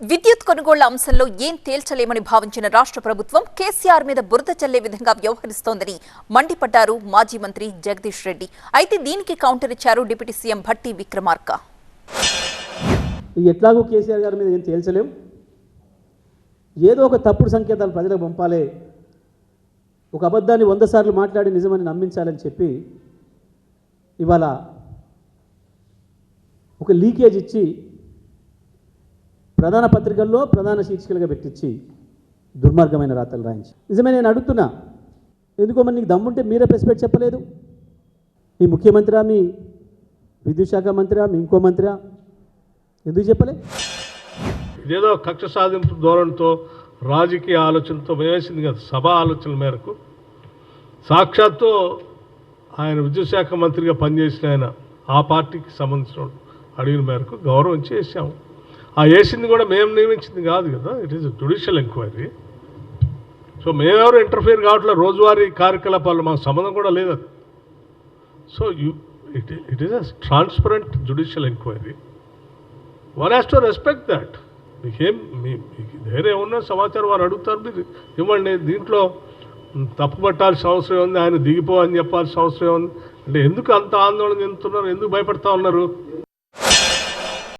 విద్యుత్ కొనుగోళ్ల అంశంలో ఏం తేల్చలేమని భావించిన రాష్ట్ర ప్రభుత్వం కేసీఆర్ మీద బురద చల్లే విధంగా వ్యవహరిస్తోందని మండిపడ్డారు మాజీ మంత్రి జగదీష్ రెడ్డి. అయితే దీనికి కౌంటర్ ఇచ్చారు డిప్యూటీ సీఎం భట్టి విక్రమార్క. ఎట్లాగో కేసీఆర్ గారి మీద ఏం తేల్చలేం, ఏదో ఒక తప్పుడు సంకేతాలు ప్రజలకు పంపాలి, ఒక అబద్ధాన్ని 100 సార్లు మాట్లాడి నిజమని నమ్మించాలని చెప్పి ఇవాళ ఒక లీకేజ్ ఇచ్చి ప్రధాన పత్రికల్లో ప్రధాన శీర్షికలుగా పెట్టించి దుర్మార్గమైన రాతలు రాయించి. నిజమే, నేను అడుగుతున్నా, ఎందుకో మరి నీకు దమ్ముంటే మీరే ప్రెస్ పెట్టి చెప్పలేదు? మీ ముఖ్యమంత్రి, మీ విద్యుత్ శాఖ మంత్రి, మీ ఇంకో మంత్రి ఎందుకు చెప్పలే? ఇదేదో కక్ష సాధింపు ధోరణితో రాజకీయ ఆలోచనతో వేసింది కదా, సభ ఆలోచనల మేరకు సాక్షాత్తు ఆయన విద్యుత్ శాఖ మంత్రిగా పనిచేసిన ఆయన ఆ పార్టీకి సంబంధించిన అడిగిన మేరకు గౌరవం చేశాము. ఆ వేసింది కూడా మేము నియమించింది కాదు కదా, it is judicial enquiry. So మేమెవరు ఇంటర్ఫియర్ కావట్లేదు, రోజువారీ కార్యకలాపాలు మాకు సంబంధం కూడా లేదు అది. So it is a transparent judicial enquiry. One has to respect that. మీకేం వేరే ఏమన్నా సమాచారం వారు అడుగుతారు, మీరు ఇవ్వండి. దీంట్లో తప్పు పట్టాల్సిన అవసరం ఉంది, ఆయన దిగిపో అని చెప్పాల్సిన అవసరం ఉంది అంటే ఎందుకు అంత ఆందోళన చెందుతున్నారు, ఎందుకు భయపడతా ఉన్నారు?